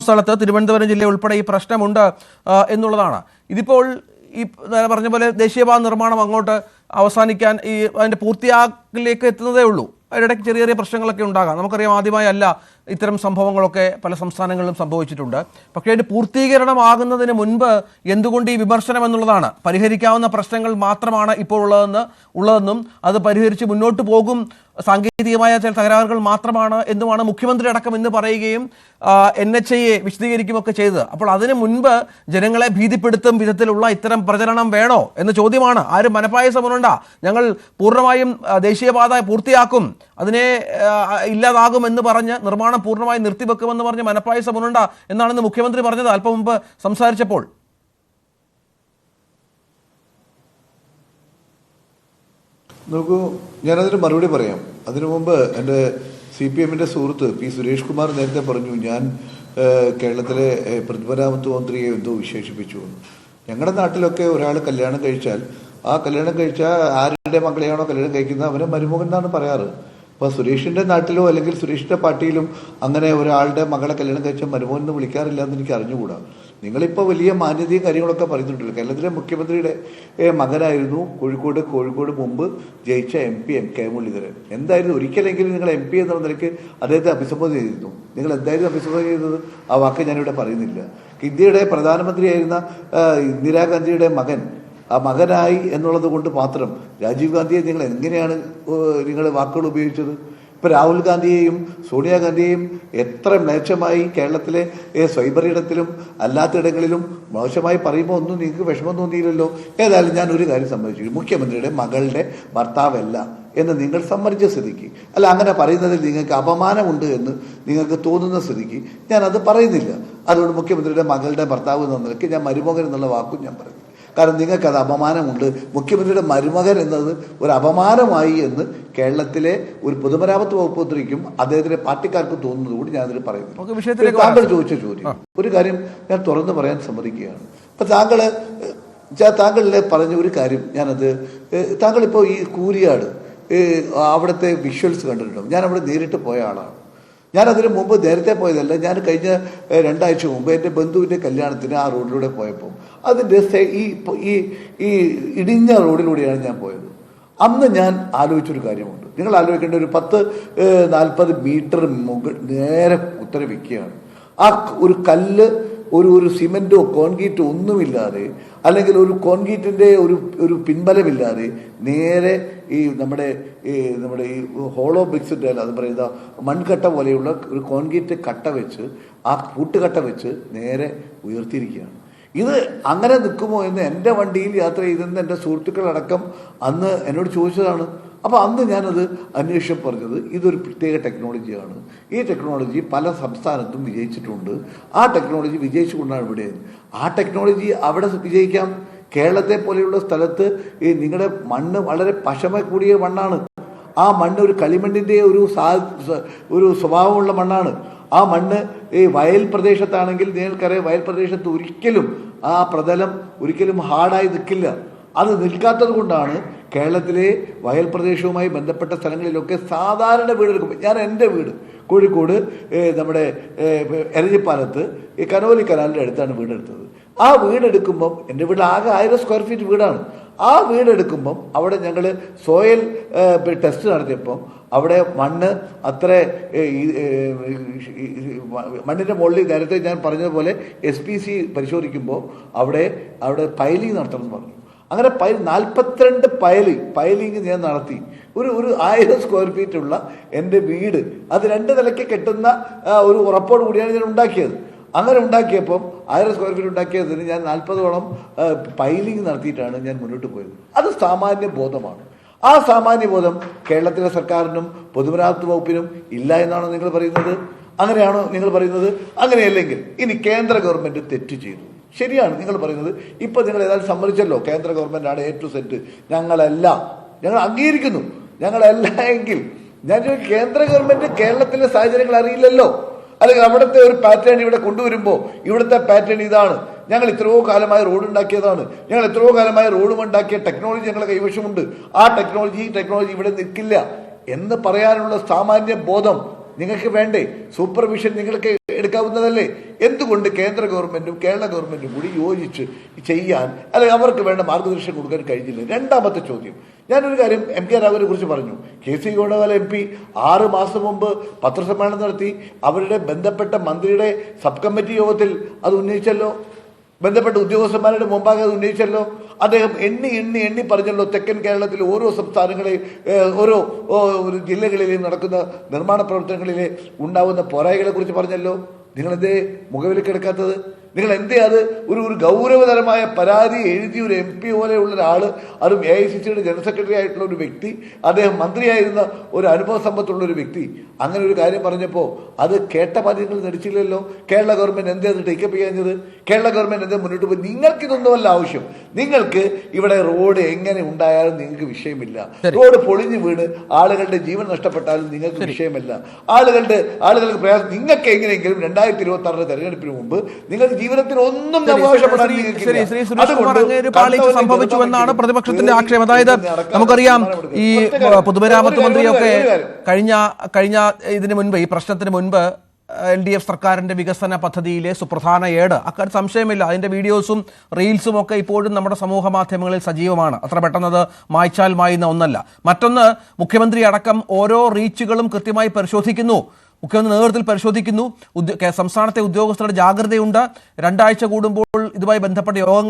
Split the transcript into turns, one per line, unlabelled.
സ്ഥലത്ത് തിരുവനന്തപുരം ജില്ല ഉൾപ്പെടെ ഈ പ്രശ്നമുണ്ട് എന്നുള്ളതാണ്. ഇതിപ്പോൾ ഈ പറഞ്ഞ പോലെ ദേശീയപാത നിർമ്മാണം അങ്ങോട്ട് അവസാനിക്കാൻ അതിൻ്റെ പൂർത്തിയാക്കലിലേക്ക് എത്തുന്നതേ ഉള്ളൂ. അതിനിടയ്ക്ക് ചെറിയ ചെറിയ പ്രശ്നങ്ങളൊക്കെ ഉണ്ടാകാം. നമുക്കറിയാം, ആദ്യമായല്ല ഇത്തരം സംഭവങ്ങളൊക്കെ പല സംസ്ഥാനങ്ങളിലും സംഭവിച്ചിട്ടുണ്ട്. പക്ഷേ അതിൻ്റെ പൂർത്തീകരണമാകുന്നതിന് മുൻപ് എന്തുകൊണ്ട് ഈ വിമർശനം എന്നുള്ളതാണ്. പരിഹരിക്കാവുന്ന പ്രശ്നങ്ങൾ മാത്രമാണ് ഇപ്പോൾ ഉള്ളതെന്നും അത് പരിഹരിച്ച് മുന്നോട്ട് പോകും, സാങ്കേതികമായ ചില തകരാറുകൾ മാത്രമാണ് എന്നുമാണ് മുഖ്യമന്ത്രി അടക്കം ഇന്ന് പറയുകയും NHAയെ വിശദീകരിക്കുകയൊക്കെ ചെയ്തത്. അപ്പോൾ അതിനു മുൻപ് ജനങ്ങളെ ഭീതിപ്പെടുത്തും വിധത്തിലുള്ള ഇത്തരം പ്രചരണം വേണോ എന്ന ചോദ്യമാണ്. ആരും മനപ്പായസമുണ്ടാ ഞങ്ങൾ പൂർണ്ണമായും ദേശീയപാത പൂർത്തിയാക്കും, അതിനെ ഇല്ലാതാകും എന്ന് പറഞ്ഞ് നിർമ്മാണം പൂർണ്ണമായി നിർത്തിവെക്കുമെന്ന് പറഞ്ഞ് മനപ്പായസമുണ്ടാ എന്നാണെന്ന് മുഖ്യമന്ത്രി പറഞ്ഞത് അല്പം മുമ്പ് സംസാരിച്ചപ്പോൾ.
നോക്കൂ, ഞാനതിന് മറുപടി പറയാം. അതിനു മുമ്പ് എൻ്റെ CPMൻ്റെ സുഹൃത്ത് P. സുരേഷ് കുമാർ നേരത്തെ പറഞ്ഞു, ഞാൻ കേരളത്തിലെ പൊതുമരാമത്ത് മന്ത്രിയെ എന്തോ വിശേഷിപ്പിച്ചു. ഞങ്ങളുടെ നാട്ടിലൊക്കെ ഒരാൾ കല്യാണം കഴിച്ചാൽ ആ കല്യാണം കഴിച്ചാൽ ആരുടെ മകളെയാണോ കല്യാണം കഴിക്കുന്നത് അവനെ മരുമകൻ എന്നാണ് പറയാറ്. അപ്പോൾ സുരേഷിൻ്റെ നാട്ടിലോ അല്ലെങ്കിൽ സുരേഷിൻ്റെ പാർട്ടിയിലും അങ്ങനെ ഒരാളുടെ മകളെ കല്യാണം കഴിച്ചാൽ മരുമകൻ എന്ന് വിളിക്കാറില്ല എന്ന് എനിക്ക് അറിഞ്ഞുകൂടാ. നിങ്ങളിപ്പോൾ വലിയ മാന്യതയും കാര്യങ്ങളൊക്കെ പറയുന്നുണ്ടല്ലോ. കേരളത്തിലെ മുഖ്യമന്ത്രിയുടെ മകനായിരുന്നു കോഴിക്കോട് മുമ്പ് ജയിച്ച MP MK മുരളീധരൻ. എന്തായിരുന്നു, ഒരിക്കലെങ്കിലും നിങ്ങൾ MP എന്ന നിലയ്ക്ക് അദ്ദേഹത്തെ അഭിസംബോധന ചെയ്തിരുന്നു. നിങ്ങൾ എന്തായിരുന്നു അഭിസംബോധന ചെയ്തത്? ആ വാക്ക് ഞാനിവിടെ പറയുന്നില്ല. ഇന്ത്യയുടെ പ്രധാനമന്ത്രിയായിരുന്ന ഇന്ദിരാഗാന്ധിയുടെ മകനായി എന്നുള്ളത് കൊണ്ട് മാത്രം രാജീവ് ഗാന്ധിയെ നിങ്ങൾ എങ്ങനെയാണ് നിങ്ങൾ വാക്കുകൾ ഉപയോഗിച്ചത്? ഇപ്പോൾ രാഹുൽ ഗാന്ധിയെയും സോണിയാഗാന്ധിയെയും എത്ര മ്ലേച്ഛമായി കേരളത്തിലെ സ്വൈബറിയിടത്തിലും അല്ലാത്തയിടങ്ങളിലും മോശമായി പറയുമ്പോൾ ഒന്നും നിങ്ങൾക്ക് വിഷമം തോന്നിയില്ലല്ലോ. ഏതായാലും ഞാൻ ഒരു കാര്യം സമ്മതിച്ചു, മുഖ്യമന്ത്രിയുടെ മകളുടെ ഭർത്താവല്ല എന്ന് നിങ്ങൾ സമ്മതിച്ച സ്ഥിതിക്ക്, അല്ല അങ്ങനെ പറയുന്നതിൽ നിങ്ങൾക്ക് അപമാനമുണ്ട് എന്ന് നിങ്ങൾക്ക് തോന്നുന്ന സ്ഥിതിക്ക് ഞാനത് പറയുന്നില്ല. അതുകൊണ്ട് മുഖ്യമന്ത്രിയുടെ മകളുടെ ഭർത്താവ് എന്ന നിലയ്ക്ക് ഞാൻ മരുമകൻ എന്നുള്ള വാക്കും ഞാൻ പറയുന്നു. കാരണം നിങ്ങൾക്കത് അപമാനമുണ്ട്. മുഖ്യമന്ത്രിയുടെ മരുമകൻ എന്നത് ഒരു അപമാനമായി എന്ന് കേരളത്തിലെ ഒരു പൊതുമരാമത്ത് വകുപ്പ് മന്ത്രിക്കും അദ്ദേഹത്തിലെ പാർട്ടിക്കാർക്കും തോന്നുന്നത് കൂടി ഞാനതിൽ പറയുന്നു. താങ്കൾ ചോദിച്ച ചോദ്യം ഒരു കാര്യം ഞാൻ തുറന്നു പറയാൻ സമ്മതിക്കുകയാണ്. അപ്പൊ താങ്കളിലെ പറഞ്ഞ ഒരു കാര്യം താങ്കളിപ്പോൾ ഈ കൂരിയാട് അവിടുത്തെ വിഷ്വൽസ് കണ്ടിട്ടുണ്ടോ? ഞാൻ അവിടെ നേരിട്ട് പോയ ആളാണ്. ഞാനതിന് മുമ്പ് നേരത്തെ പോയതല്ല, ഞാൻ കഴിഞ്ഞ 2 ആഴ്ച മുമ്പ് എൻ്റെ ബന്ധുവിൻ്റെ കല്യാണത്തിന് ആ റോഡിലൂടെ പോയപ്പോൾ അതിൻ്റെ ഈ ഇടിഞ്ഞ റോഡിലൂടെയാണ് ഞാൻ പോയത്. അന്ന് ഞാൻ ആലോചിച്ചൊരു കാര്യമുണ്ട്. നിങ്ങൾ ആലോചിക്കേണ്ട, ഒരു 10-40 മീറ്റർ നേരെ കുത്തനെ വെക്കുകയാണ്. ആ ഒരു കല്ല് ഒരു സിമെന്റോ കോൺക്രീറ്റോ ഒന്നുമില്ലാതെ, അല്ലെങ്കിൽ ഒരു കോൺക്രീറ്റിന്റെ ഒരു പിൻബലമില്ലാതെ നേരെ നമ്മുടെ ഈ ഹോളോ ബ്രിക്സിന്റെ അത് പറയുന്ന മൺകട്ട പോലെയുള്ള ഒരു കോൺക്രീറ്റ് കട്ട വെച്ച്, ആ കൂട്ടുകട്ട വെച്ച് നേരെ ഉയർത്തിയിരിക്കുകയാണ്. ഇത് അങ്ങനെ നിൽക്കുമോ എന്ന് എൻ്റെ വണ്ടിയിൽ യാത്ര ചെയ്തെന്ന് എൻ്റെ സുഹൃത്തുക്കളടക്കം അന്ന് എന്നോട് ചോദിച്ചതാണ്. അപ്പോൾ അന്ന് ഞാനത് അന്വേഷിച്ച് പറഞ്ഞത് ഇതൊരു പ്രത്യേക ടെക്നോളജിയാണ്. ഈ ടെക്നോളജി പല സംസ്ഥാനത്തും വിജയിച്ചിട്ടുണ്ട്. ആ ടെക്നോളജി വിജയിച്ചുകൊണ്ടാണ് ഇവിടെ. ആ ടെക്നോളജി അവിടെ വിജയിക്കാം. കേരളത്തെ പോലെയുള്ള സ്ഥലത്ത് നിങ്ങളുടെ മണ്ണ് വളരെ പശമ കൂടിയ മണ്ണാണ്. ആ മണ്ണ് ഒരു കളിമണ്ണിൻ്റെ ഒരു സ്വഭാവമുള്ള മണ്ണാണ്. ആ മണ്ണ് വയൽ പ്രദേശത്താണെങ്കിൽ നിങ്ങൾക്കറിയാം, വയൽ പ്രദേശത്ത് ഒരിക്കലും ആ പ്രതലം ഒരിക്കലും ഹാർഡായി നിൽക്കില്ല. അത് നിൽക്കാത്തത് കൊണ്ടാണ് കേരളത്തിലെ വയൽ പ്രദേശവുമായി ബന്ധപ്പെട്ട സ്ഥലങ്ങളിലൊക്കെ സാധാരണ വീടെടുക്കുമ്പോൾ, ഞാൻ എൻ്റെ വീട് കോഴിക്കോട് നമ്മുടെ എരഞ്ഞിപ്പാലത്ത് കനോലി കനാലിൻ്റെ അടുത്താണ് വീടെടുത്തത്. ആ വീടെടുക്കുമ്പം എൻ്റെ വീട് ആകെ 1000 സ്ക്വയർ ഫീറ്റ് വീടാണ്. ആ വീടെടുക്കുമ്പം അവിടെ ഞങ്ങൾ സോയിൽ ടെസ്റ്റ് നടത്തിയപ്പം അവിടെ മണ്ണ് അത്ര മണ്ണിൻ്റെ മുകളിൽ നേരത്തെ ഞാൻ പറഞ്ഞതുപോലെ SPC പരിശോധിക്കുമ്പോൾ അവിടെ പൈലിംഗ് നടത്തണമെന്ന് പറഞ്ഞു. അങ്ങനെ 42 പൈലിംഗ് ഞാൻ നടത്തി. ഒരു 1000 സ്ക്വയർ ഫീറ്റ് ഉള്ള എൻ്റെ വീട് അത് 2 നിലയ്ക്ക് കെട്ടുന്ന ഒരു ഉറപ്പോട് കൂടിയാണ് ഞാൻ ഉണ്ടാക്കിയത്. അങ്ങനെ ഉണ്ടാക്കിയപ്പം 1000 സ്ക്വയർ ഫീറ്റ് ഉണ്ടാക്കിയതിന് ഞാൻ 40ഓളം പൈലിംഗ് നടത്തിയിട്ടാണ് ഞാൻ മുന്നോട്ട് പോയത്. അത് സാമാന്യ ബോധമാണ്. ആ സാമാന്യ ബോധം കേരളത്തിലെ സർക്കാരിനും പൊതുമരാമത്ത് വകുപ്പിനും ഇല്ല എന്നാണോ നിങ്ങൾ പറയുന്നത്? അങ്ങനെയാണോ നിങ്ങൾ പറയുന്നത്? അങ്ങനെയല്ലെങ്കിൽ ഇനി കേന്ദ്ര ഗവൺമെൻറ് തെറ്റ് ചെയ്തു, ശരിയാണ് നിങ്ങൾ പറയുന്നത്. ഇപ്പം നിങ്ങൾ ഏതായാലും സമ്മതിച്ചല്ലോ, കേന്ദ്ര ഗവൺമെൻറ്റാണ് A to Z. ഞങ്ങൾ അംഗീകരിക്കുന്നു. ഞങ്ങളല്ല എങ്കിൽ ഞാൻ കേന്ദ്ര ഗവൺമെൻറ് കേരളത്തിലെ സാഹചര്യങ്ങൾ അറിയില്ലല്ലോ, അല്ലെങ്കിൽ അവിടുത്തെ ഒരു പാറ്റേൺ ഇവിടെ കൊണ്ടുവരുമ്പോൾ ഇവിടുത്തെ പാറ്റേൺ ഇതാണ്, ഞങ്ങൾ എത്രയോ കാലമായി റോഡ് ഉണ്ടാക്കിയതാണ്, ഞങ്ങൾ എത്രയോ കാലമായി റോഡും ഉണ്ടാക്കിയ ടെക്നോളജി ഞങ്ങളുടെ കൈവശമുണ്ട്, ആ ടെക്നോളജി ഇവിടെ നിൽക്കില്ല എന്ന് പറയാനുള്ള സാമാന്യ ബോധം നിങ്ങൾക്ക് വേണ്ടേ? സൂപ്പർവിഷൻ നിങ്ങൾക്ക് എടുക്കാവുന്നതല്ലേ? എന്തുകൊണ്ട് കേന്ദ്ര ഗവൺമെന്റും കേരള ഗവൺമെന്റും കൂടി യോജിച്ച് ചെയ്യാൻ അല്ലെങ്കിൽ അവർക്ക് വേണ്ട മാർഗദർശനം കൊടുക്കാൻ കഴിഞ്ഞില്ല? രണ്ടാമത്തെ ചോദ്യം, ഞാനൊരു കാര്യം MK രാഘവനെ കുറിച്ച് പറഞ്ഞു. KC വേണുഗോപാൽ MP 6 മാസം മുമ്പ് പത്രസമ്മേളനം നടത്തി. അവരുടെ ബന്ധപ്പെട്ട മന്ത്രിയുടെ സബ് കമ്മിറ്റി യോഗത്തിൽ അത് ഉന്നയിച്ചല്ലോ. ബന്ധപ്പെട്ട ഉദ്യോഗസ്ഥന്മാരുടെ മുമ്പാകെ അത് ഉന്നയിച്ചല്ലോ. അദ്ദേഹം എണ്ണി പറഞ്ഞല്ലോ. തെക്കൻ കേരളത്തിലെ ഓരോ സംസ്ഥാനങ്ങളെയും ഓരോ ജില്ലകളിലെയും നടക്കുന്ന നിർമ്മാണ പ്രവർത്തനങ്ങളിലെ ഉണ്ടാവുന്ന പോരായ്മകളെ കുറിച്ച് പറഞ്ഞല്ലോ. നിങ്ങളെന്തേ മുഖവിലക്കെടുക്കാത്തത്? നിങ്ങൾ എന്തേ അത് ഒരു ഗൗരവതരമായ പരാതി എഴുതിയ ഒരു MP പോലെയുള്ള ഒരാൾ, അതും AICCയുടെ ജനറൽ സെക്രട്ടറി ആയിട്ടുള്ള ഒരു വ്യക്തി, അദ്ദേഹം മന്ത്രിയായിരുന്ന ഒരു അനുഭവ സമ്പത്തുള്ള ഒരു വ്യക്തി അങ്ങനെ ഒരു കാര്യം പറഞ്ഞപ്പോൾ അത് കേട്ട മാധ്യമങ്ങൾ നടിച്ചില്ലല്ലോ. കേരള ഗവൺമെന്റ് എന്തേ അത് ടേക്കപ്പ് ചെയ്യാഞ്ഞത്? കേരള ഗവൺമെന്റ് എന്തേ മുന്നോട്ട് പോയി? നിങ്ങൾക്ക് ഇതൊന്നുമല്ല ആവശ്യം. നിങ്ങൾക്ക് ഇവിടെ റോഡ് എങ്ങനെ ഉണ്ടായാലും നിങ്ങൾക്ക് വിഷയമില്ല. റോഡ് പൊളിഞ്ഞു വീണ് ആളുകളുടെ ജീവൻ നഷ്ടപ്പെട്ടാലും നിങ്ങൾക്ക് വിഷയമല്ല. ആളുകൾക്ക് പ്രയാസം. നിങ്ങൾക്ക് എങ്ങനെയെങ്കിലും 2026 തെരഞ്ഞെടുപ്പിന് മുമ്പ് നിങ്ങൾക്ക് ജീവിതത്തിൽ ഒന്നും
സംഭവിച്ചുവെന്നാണ് പ്രതിപക്ഷത്തിന്റെ ആക്ഷേപം. അതായത് നമുക്കറിയാം, ഈ പൊതുമരാമത്ത് മന്ത്രിയൊക്കെ കഴിഞ്ഞ ഇതിന് മുൻപ്, ഈ പ്രശ്നത്തിന് മുൻപ് LDF സർക്കാരിന്റെ വികസന പദ്ധതിയിലെ സുപ്രധാന ഏട്, അക്കാര്യം സംശയമില്ല, അതിന്റെ വീഡിയോസും റീൽസും ഒക്കെ ഇപ്പോഴും നമ്മുടെ സമൂഹ മാധ്യമങ്ങളിൽ സജീവമാണ്. അത്ര പെട്ടെന്നത് മായ്ച്ചാൽ മായുന്ന ഒന്നല്ല. മറ്റൊന്ന്, മുഖ്യമന്ത്രി അടക്കം ഓരോ റീച്ചുകളും കൃത്യമായി പരിശോധിക്കുന്നു. മുഖ്യമന്ത്രി നേതൃത്വത്തിൽ പരിശോധിക്കുന്നു. സംസ്ഥാനത്തെ ഉദ്യോഗസ്ഥരുടെ ജാഗ്രതയുണ്ട്. 2 ആഴ്ച കൂടുമ്പോൾ ഇതുമായി ബന്ധപ്പെട്ട യോഗങ്ങൾ